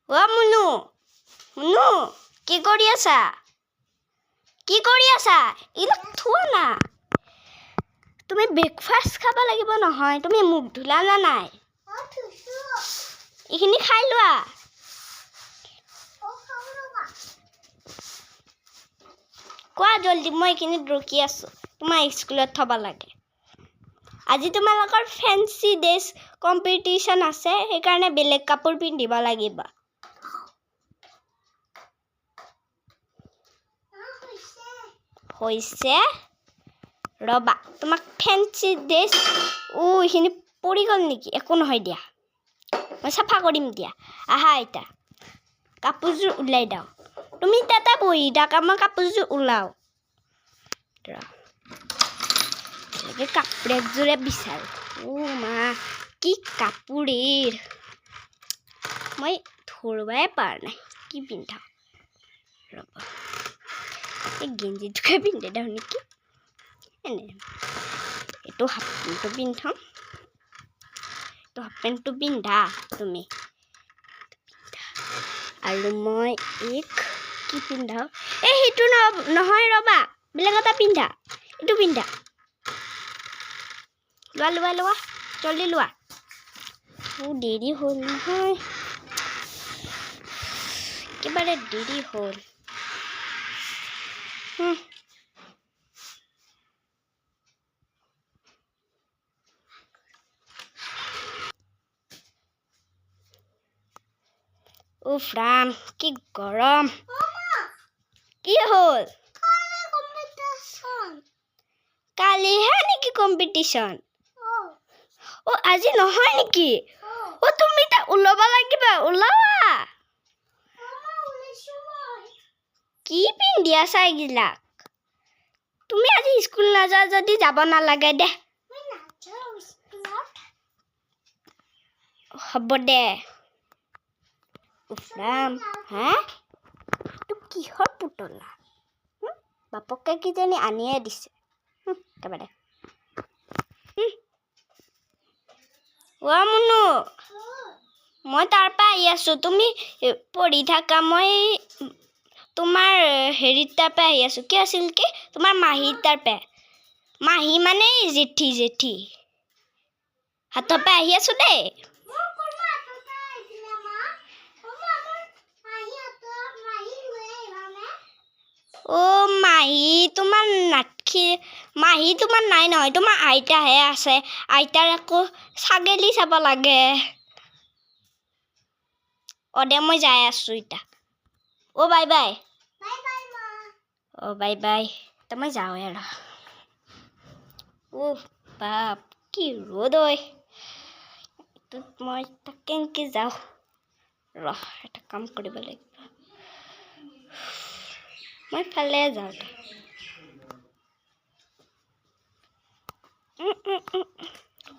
মুনু মুনু কি কৰি আছা এইবিলাক থোৱা না তুমি ব্ৰেকফাষ্ট খাব লাগিব নহয় তুমি মুখ ধুলা না নাই এইখিনি খাই লোৱা কোৱা জলদি মই এইখিনিত ৰখি আছো তোমাৰ স্কুলত থব লাগে আজি তোমালোকৰ ফেন্সি ড্ৰেছ কম্পিটিশ্যন আছে সেইকাৰণে বেলেগ কাপোৰ পিন্ধিব লাগিব হৈছে ৰবা তোমাক ফেন্সি ড্ৰেছ এইখিনি পৰি গ'ল নেকি একো নহয় দিয়া মই চাফা কৰিম দিয়া আহা এতিয়া কাপোৰযোৰ ওলাই দাও তুমি তাতে বহি থাকা মই কাপোৰযোৰ ওলাও কাপোৰ একযোৰে বিচাৰো মা কি কাপোৰেৰ মই ধৰিবই পৰা নাই কি পিন্ধাও ৰবা এই গেঞ্জিটোকে পিন্ধি দিওঁ নেকি এনে এইটো হাফ পেণ্টটো পিন্ধাম এইটো হাফ পেণ্টটো পিন্ধা তুমি আৰু মই এক কি পিন্ধাও এই সেইটো নহয় ৰবা বেলেগ এটা পিন্ধা এইটো পিন্ধা লোৱা জলদি লোৱা দেৰি হ'ল নহয় একেবাৰে দেৰি হ'ল উফ ৰাম কি গৰম কি হ'ল কালিহে নেকি কম্পিটিশ্যন আজি নহয় নেকি তুমি তা ওলাব লাগিব ওলাবা কি পিন্ধি আছা এইবিলাক তুমি আজি স্কুল নাযা যদি যাব নালাগে দে হ'ব দে উফৰাম হা এইটো কিহৰ পুতলা বাপকে কিজানি আনিয়ে দিছে একেবাৰে মুনু মই তাৰ পৰা আহি আছো তুমি পঢ়ি থাকা মই তোমাৰ হেৰিত তাৰ পৰা আহি আছো কি আছিল কি তোমাৰ মাহী তাৰ পৰা মাহী মানে জেঠি হাতৰ পৰা আহি আছো দেই মাহী তোমাৰ নাই নহয় তোমাৰ আইতাহে আছে আইতাৰ আকৌ ছাগলী চাব লাগে দে মই যাই আছো এতিয়া বাই বাই বাই বাই এতিয়া মই যাওঁ আৰু বাপ কি ৰ'দ মই কেনেকৈ যাওঁ এটা কাম কৰিব লাগিব মই ফালে যাওঁ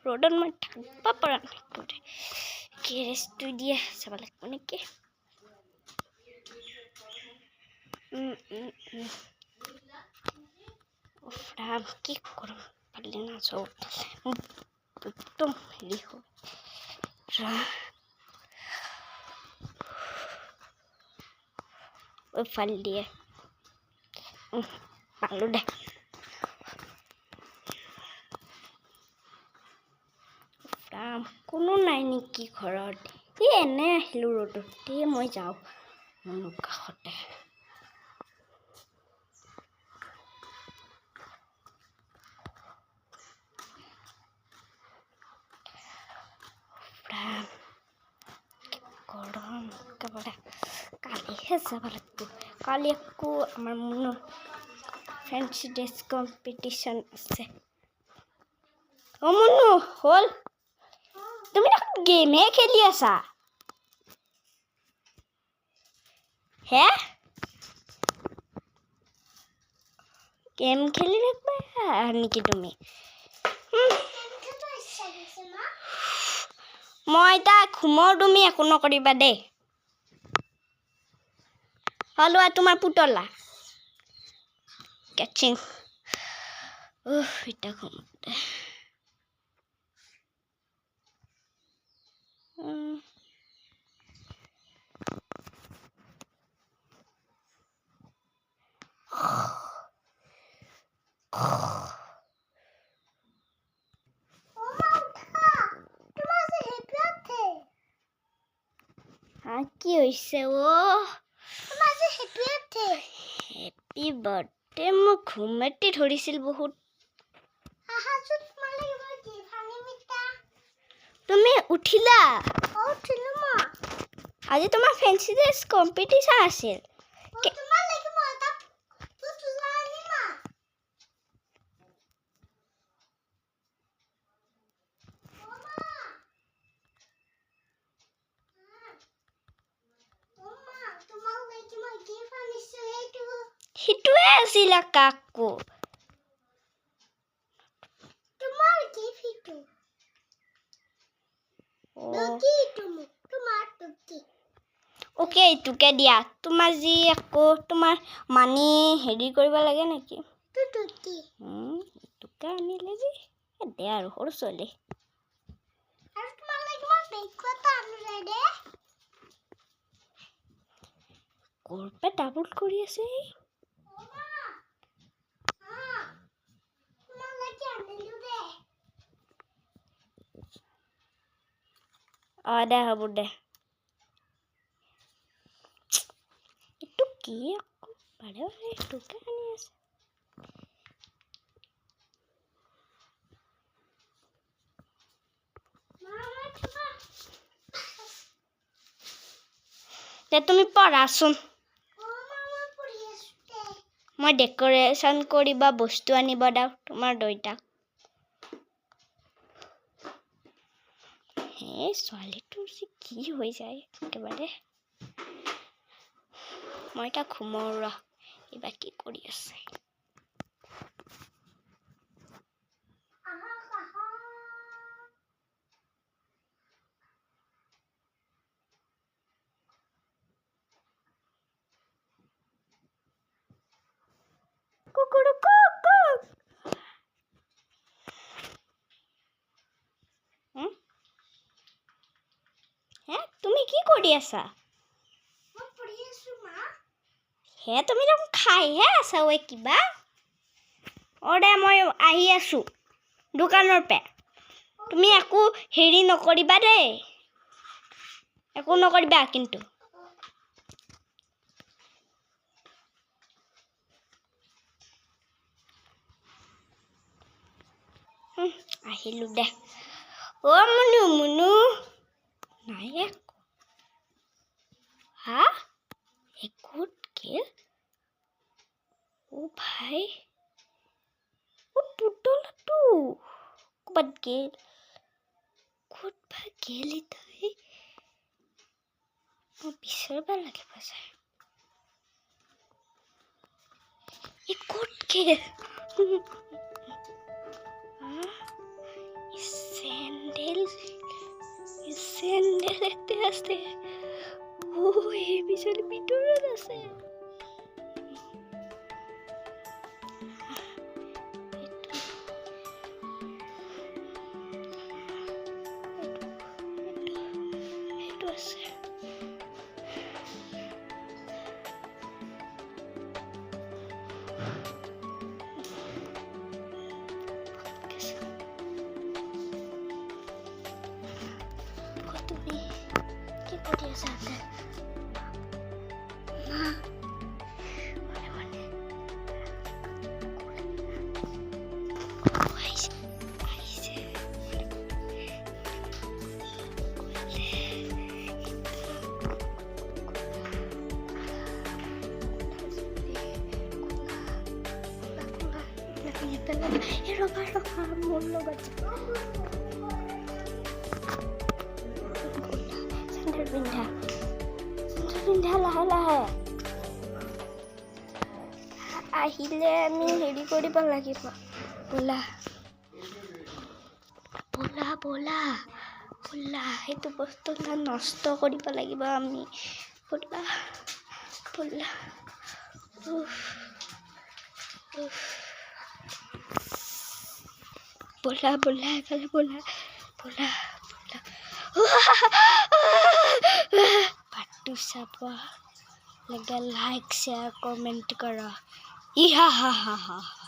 ৰ'দত মই থাকিব পৰা নাই কি ৰেষ্টটো দিয়ে চাব লাগিব নেকি কি কৰোঁ ফালি নাযাওঁ একদম হেৰি হয় ফালি দিয়ে পালোঁ দে কোনো নাই নেকি ঘৰত এনে আহিলোঁ ৰ'দতে মই যাওঁ কাষতে গৰম একেবাৰে কালিহে যাব লাগিব কালি আকৌ আমাৰ মনৰ ফ্ৰেঞ্চি ড্ৰেছ কম্পিটিশ্যন আছে অ' মনো হ'ল তুমি দেখোন গেমহে খেলি আছা হে গেম খেলি থাকিবা নেকি তুমি মই তাক ঘুমাও তুমি একো নকৰিবা দেই হলোৱা তোমাৰ পুতলা কেচিং এটা ঘুমতে কি হৈছে হেপী বাৰ্থডে মই ঘুমতি ধৰিছিল বহুত তুমি উঠিলা আজি তোমাৰ ফেঞ্চি ড্ৰেছ কম্পিটিশ্যন আছিল সেইটোৱে আছিল কাকো অ'কে এইটোকে দিয়া তোমাৰ যি আকৌ তোমাৰ মানি হেৰি কৰিব লাগে নেকি এইটোকে আনিলে যে দে আৰু সৰু ছোৱালী কৰপে ডাবল কৰি আছে দে হ'ব দে এইটো কি আকৌ বাৰে বাৰে এইটোকে আনি আছে তে তুমি পঢ়াচোন মই ডেক'ৰেশ্যন কৰিবা বস্তু আনিব দাও তোমাৰ দেউতাক হে ছোৱালীটোৰ যে কি হৈ যায় একেবাৰে মই তাক ঘুমাও ৰ এইবাৰ কি কৰি আছে তুমি কি কৰি আছা হে তুমি দেখোন খাইহে আছা কিবা দে মই আহি আছো দোকানৰ পে তুমি একো হেৰি নকৰিবা দেই একো নকৰিবা কিন্তু আহিলো দে মুনু মুনু নাই একো হা একোত গেল ভাই পুতলাটো ক'বাত গেল ক'ত বা গেল তাই মই বিচাৰিব লাগিব যায় ক'ত গেল চেণ্ডেল এতে আছে এই বিচনাৰ ভিতৰত আছে তুমি কি কৰি আছা তাতে? মা মনে মনে আহিছে আহিছে ৰবা ৰবা মোৰ লগত চেণ্ডেল পিন্ধা লাহে লাহে আহিলে আমি হেৰি কৰিব লাগিব ব'লা ব'লা ব'লা ব'লা সেইটো বস্তু নষ্ট কৰিব লাগিব আমি ব'লা ব'লা উফ উফ ব'লা ব'লা এফালে ব'লা ব'লা ব'লা পাৰ্টটো চাব লাগে লাইক শ্বেয়াৰ কমেণ্ট কৰা ইহা হা হা হা